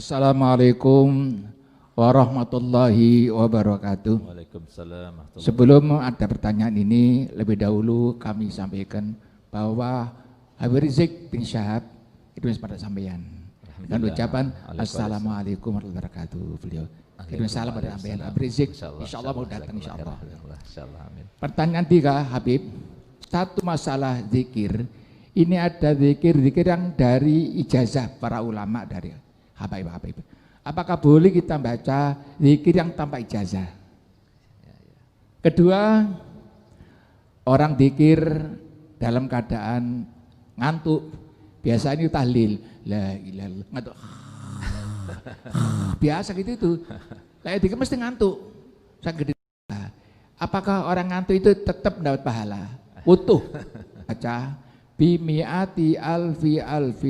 Assalamualaikum warahmatullahi wabarakatuh. Waalaikumsalam. Sebelum ada pertanyaan ini, lebih dahulu kami sampaikan bahwa Habib Rizik bin Syahab itu pada sampean. Dan ucapan Assalamualaikum warahmatullahi wabarakatuh beliau. Kirim salam pada sampean Habib Rizik. Insyaallah mau datang insyaallah. Pertanyaan 3 Habib, satu masalah zikir. Ini ada zikir-zikir yang dari ijazah para ulama dari Habib. Apakah boleh kita baca zikir yang tanpa ijazah? Kedua, orang zikir dalam keadaan ngantuk, biasanya tahlil, la ilaha illallah, ngantuk. Biasa gitu itu. Kayak zikir mesti ngantuk. Saya gede. Apakah orang ngantuk itu tetap mendapat pahala? Utuh. Baca bimiati alfi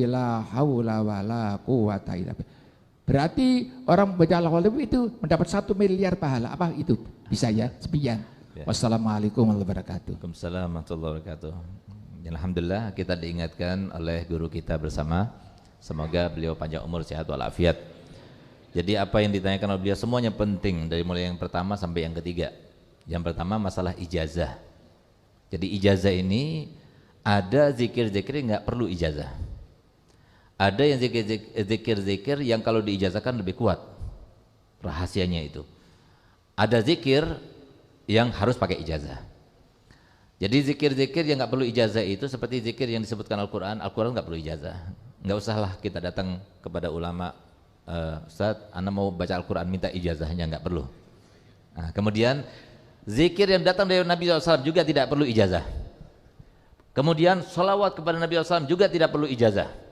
la haula wala quwata illa billah. Berarti orang membaca al-Qur'an itu mendapat 1 miliar pahala. Apa itu? Bisa ya? Sekian. Wassalamualaikum warahmatullahi wabarakatuh. Waalaikumsalam warahmatullahi wabarakatuh. Alhamdulillah kita diingatkan oleh guru kita bersama. Semoga beliau panjang umur, sehat walafiat. Jadi apa yang ditanyakan oleh beliau semuanya penting, dari mulai yang pertama sampai yang ketiga. Yang pertama masalah ijazah. Jadi ijazah ini ada zikir-zikir yang nggak perlu ijazah. Ada yang zikir-zikir yang kalau diijazahkan lebih kuat rahasianya itu. Ada zikir yang harus pakai ijazah. Jadi zikir-zikir yang nggak perlu ijazah itu seperti zikir yang disebutkan Al-Quran. Al-Quran nggak perlu ijazah. Nggak usahlah kita datang kepada ulama, Ustaz, Anda mau baca Al-Quran minta ijazahnya, nggak perlu. Nah, kemudian zikir yang datang dari Nabi SAW juga tidak perlu ijazah. Kemudian sholawat kepada Nabi SAW juga tidak perlu ijazah.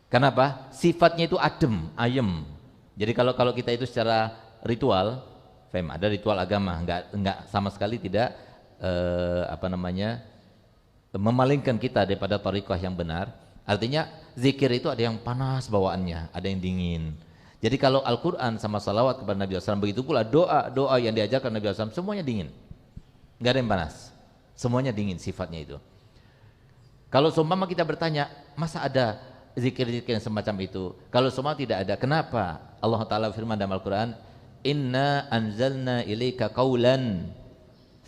Kenapa? Sifatnya itu adem, ayem. Jadi kalau kita itu secara ritual, ada ritual agama, enggak sama sekali tidak memalingkan kita daripada thariqah yang benar. Artinya zikir itu ada yang panas bawaannya, ada yang dingin. Jadi kalau Al-Quran sama salawat kepada Nabi SAW, begitu pula doa yang diajarkan Nabi SAW semuanya dingin, enggak ada yang panas, semuanya dingin sifatnya itu. Kalau seumpama kita bertanya, masa ada zikir-zikir yang semacam itu? Kalau semua tidak ada, kenapa? Allah Ta'ala firman dalam Al-Quran, Inna anzalna ilaika qawlan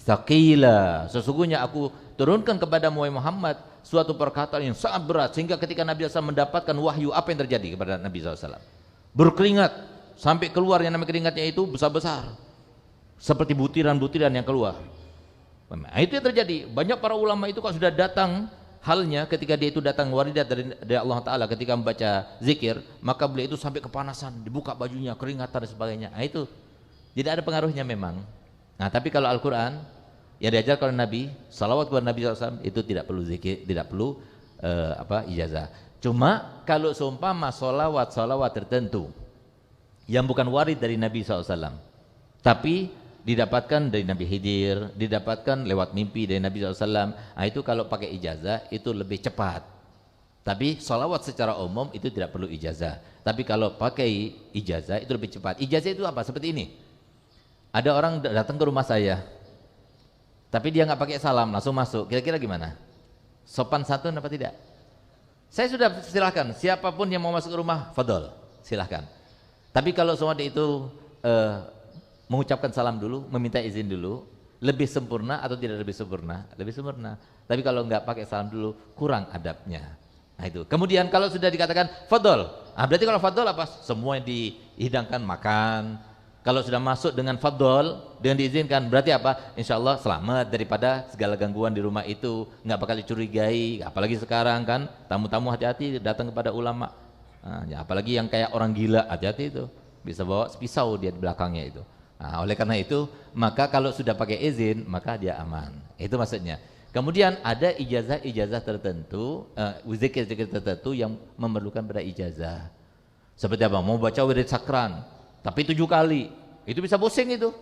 thaqila. Sesungguhnya aku turunkan kepada Muhammad suatu perkataan yang sangat berat, sehingga ketika Nabi SAW mendapatkan wahyu, apa yang terjadi kepada Nabi SAW? Berkeringat, sampai keluar yang namanya keringatnya itu besar-besar, seperti butiran-butiran yang keluar. Nah, itu yang terjadi. Banyak para ulama itu kalau sudah datang halnya ketika dia itu datang waridat dari Allah Ta'ala ketika membaca zikir, maka beliau itu sampai kepanasan, dibuka bajunya, keringatan dan sebagainya. Nah, itu tidak ada pengaruhnya memang. Nah, tapi kalau Al-Quran yang diajarkan oleh Nabi, salawat kepada Nabi SAW itu tidak perlu zikir, tidak perlu ijazah. Cuma kalau seumpama salawat tertentu yang bukan warid dari Nabi SAW, tapi didapatkan dari Nabi Khidir, didapatkan lewat mimpi dari Nabi SAW, nah itu kalau pakai ijazah itu lebih cepat. Tapi sholawat secara umum itu tidak perlu ijazah. Tapi kalau pakai ijazah itu lebih cepat. Ijazah itu apa? Seperti ini. Ada orang datang ke rumah saya, tapi dia nggak pakai salam, langsung masuk. Kira-kira gimana? Sopan santun apa tidak? Saya sudah silahkan, siapapun yang mau masuk ke rumah, fadol, silahkan. Tapi kalau semua itu mengucapkan salam dulu, meminta izin dulu, lebih sempurna atau tidak lebih sempurna? Lebih sempurna. Tapi kalau nggak pakai salam dulu, kurang adabnya. Nah itu. Kemudian kalau sudah dikatakan fadol, berarti kalau fadol apa? Semua yang dihidangkan makan. Kalau sudah masuk dengan fadol, dengan diizinkan, berarti apa? Insya Allah selamat daripada segala gangguan di rumah itu, nggak bakal dicurigai. Apalagi sekarang kan, tamu-tamu hati-hati datang kepada ulama. Nah, ya, apalagi yang kayak orang gila, hati-hati itu, bisa bawa pisau dia di belakangnya itu. Nah, oleh karena itu, maka kalau sudah pakai izin, maka dia aman. Itu maksudnya. Kemudian ada ijazah-ijazah tertentu, zikir-zikir tertentu yang memerlukan pada ijazah. Seperti apa? Mau baca wirid sakran, tapi 7 kali, itu bisa pusing itu.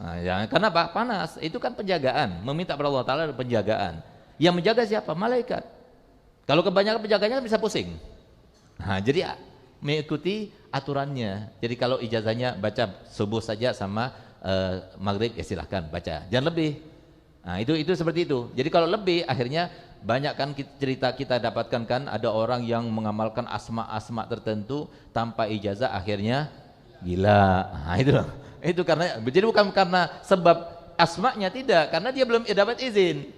Nah, ya, kenapa? Panas. Itu kan penjagaan, meminta kepada Allah Ta'ala penjagaan. Yang menjaga siapa? Malaikat. Kalau kebanyakan penjaganya bisa pusing. Nah, jadi mengikuti aturannya. Jadi kalau ijazahnya baca subuh saja sama maghrib, ya silahkan baca, jangan lebih. Nah, itu seperti itu. Jadi kalau lebih, akhirnya banyak kan cerita kita dapatkan kan ada orang yang mengamalkan asma-asma tertentu tanpa ijazah akhirnya gila. Nah, itu loh. Itu karena jadi bukan karena sebab asmanya, tidak, karena dia belum dapat izin.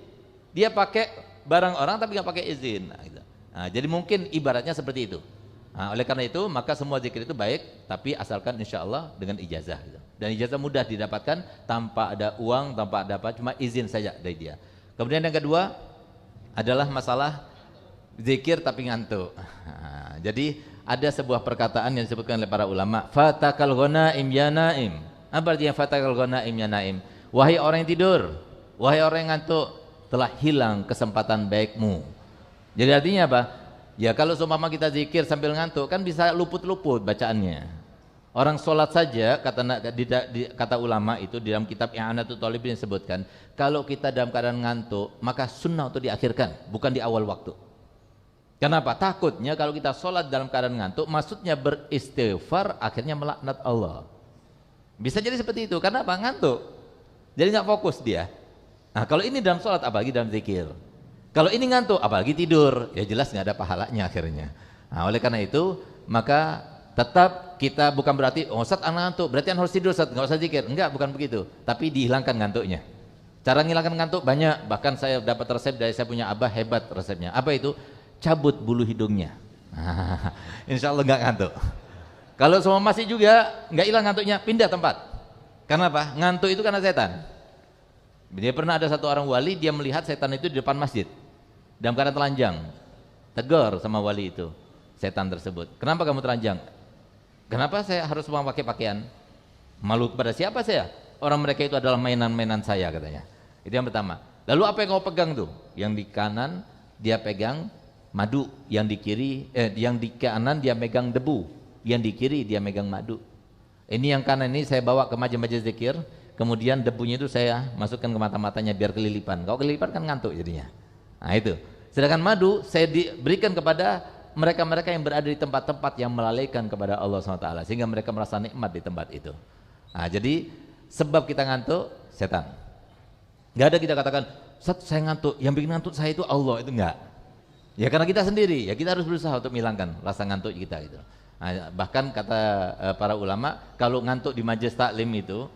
Dia pakai barang orang tapi nggak pakai izin. Nah, gitu. Nah, jadi mungkin ibaratnya seperti itu. Nah, oleh karena itu maka semua zikir itu baik, tapi asalkan insya Allah dengan ijazah. Gitu. Dan ijazah mudah didapatkan tanpa ada uang, tanpa ada apa, cuma izin saja dari dia. Kemudian yang kedua adalah masalah zikir tapi ngantuk. Nah, jadi ada sebuah perkataan yang disebutkan oleh para ulama, fatakal ghanaim ya naim. Apa artinya fatakal ghanaim ya naim? Wahai orang yang tidur, wahai orang yang ngantuk, telah hilang kesempatan baikmu. Jadi artinya apa? Ya kalau seumpama kita zikir sambil ngantuk kan bisa luput-luput bacaannya. Orang sholat saja kata ulama itu di dalam kitab I'anatul Talibin disebutkan, kalau kita dalam keadaan ngantuk maka sunnah untuk diakhirkan, bukan di awal waktu. Kenapa? Takutnya kalau kita sholat dalam keadaan ngantuk, maksudnya beristighfar akhirnya melaknat Allah. Bisa jadi seperti itu. Karena apa? Ngantuk. Jadi nggak fokus dia. Nah kalau ini dalam sholat, apalagi dalam zikir. Kalau ini ngantuk, apalagi tidur, ya jelas nggak ada pahalanya akhirnya. Nah oleh karena itu maka tetap kita bukan berarti Ustaz ngantuk berarti harus tidur, Ustaz nggak usah zikir. Enggak, bukan begitu. Tapi dihilangkan ngantuknya. Cara menghilangkan ngantuk banyak. Bahkan saya dapat resep dari saya punya abah, hebat resepnya. Apa itu? Cabut bulu hidungnya. Insya Allah nggak ngantuk. Kalau semua masih juga nggak hilang ngantuknya, pindah tempat. Karena apa? Ngantuk itu karena setan. Dia pernah ada satu orang wali, dia melihat setan itu di depan masjid dalam keadaan telanjang. Tegur sama wali itu setan tersebut, kenapa kamu telanjang? Kenapa saya harus memakai pakaian? Malu kepada siapa saya? Orang mereka itu adalah mainan-mainan saya, katanya. Itu yang pertama. Lalu apa yang kau pegang tuh? Yang di kanan dia pegang madu, yang di kiri yang di kanan dia megang debu, yang di kiri dia megang madu. Ini yang kanan ini saya bawa ke majelis zikir, kemudian debunya itu saya masukkan ke mata-matanya biar kelilipan. Kalau kelilipan kan ngantuk jadinya. Nah itu. Sedangkan madu saya diberikan kepada mereka-mereka yang berada di tempat-tempat yang melalaikan kepada Allah SWT, sehingga mereka merasa nikmat di tempat itu. Nah, jadi sebab kita ngantuk setan. Gak ada kita katakan, Ustaz saya ngantuk, yang bikin ngantuk saya itu Allah, itu enggak. Ya karena kita sendiri, ya kita harus berusaha untuk menghilangkan rasa ngantuk kita gitu. Nah, bahkan kata para ulama, kalau ngantuk di majelis taklim itu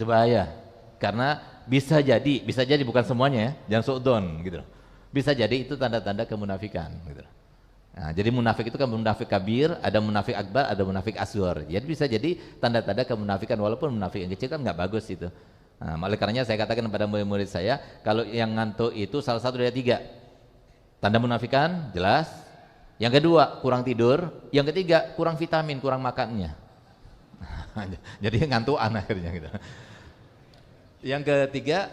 bahaya. Karena bisa jadi bukan semuanya ya, jangan suudzon gitu. Bisa jadi itu tanda-tanda kemunafikan gitu. Nah, jadi munafik itu kan munafik kabir, ada munafik akbar, ada munafik asghar. Jadi bisa jadi tanda-tanda kemunafikan, walaupun munafik yang kecil kan nggak bagus itu. Nah, oleh karenanya saya katakan kepada murid-murid saya, kalau yang ngantuk itu salah satu dari 3. Tanda munafikan jelas. Yang kedua kurang tidur. Yang ketiga kurang vitamin, kurang makannya. Jadi ngantukan akhirnya gitu. Yang ketiga,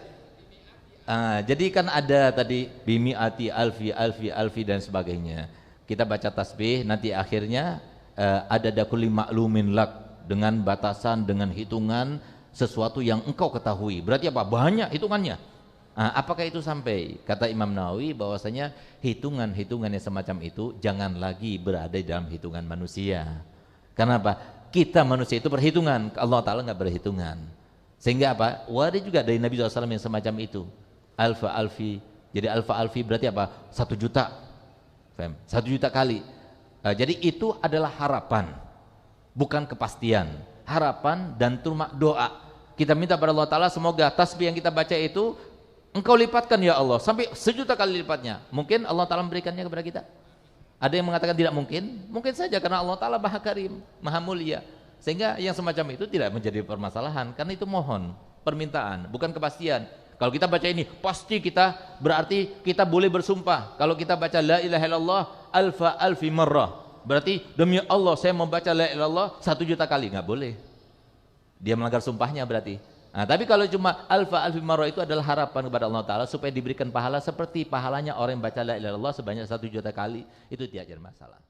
jadi kan ada tadi bimiati alfi dan sebagainya. Kita baca tasbih, nanti akhirnya ada dakuli maklumin lak, dengan batasan, dengan hitungan sesuatu yang engkau ketahui. Berarti apa? Banyak hitungannya. Apakah itu sampai? Kata Imam Nawawi bahwasanya hitungan-hitungan yang semacam itu jangan lagi berada dalam hitungan manusia. Karena apa? Kita manusia itu berhitungan, Allah Ta'ala nggak berhitungan. Sehingga apa? Ada juga dari Nabi SAW yang semacam itu. Alfa alfi. Jadi alfa alfi berarti apa? 1 juta. 1 juta kali. Jadi itu adalah harapan, bukan kepastian. Harapan dan cuma doa. Kita minta pada Allah Ta'ala semoga tasbih yang kita baca itu engkau lipatkan ya Allah sampai 1 juta kali lipatnya. Mungkin Allah Ta'ala memberikannya kepada kita. Ada yang mengatakan tidak mungkin. Mungkin saja karena Allah Ta'ala Maha Karim, Maha Mulia. Sehingga yang semacam itu tidak menjadi permasalahan. Karena itu mohon, permintaan, bukan kepastian. Kalau kita baca ini pasti kita, berarti kita boleh bersumpah. Kalau kita baca la ilaha illallah alfi marrah, berarti demi Allah saya membaca la ilaha illallah 1 juta kali. Nggak boleh, dia melanggar sumpahnya berarti. Nah, tapi kalau cuma alfi marrah itu adalah harapan kepada Allah Ta'ala supaya diberikan pahala seperti pahalanya orang yang baca la ilaha illallah sebanyak 1 juta kali, itu tidak jadi masalah.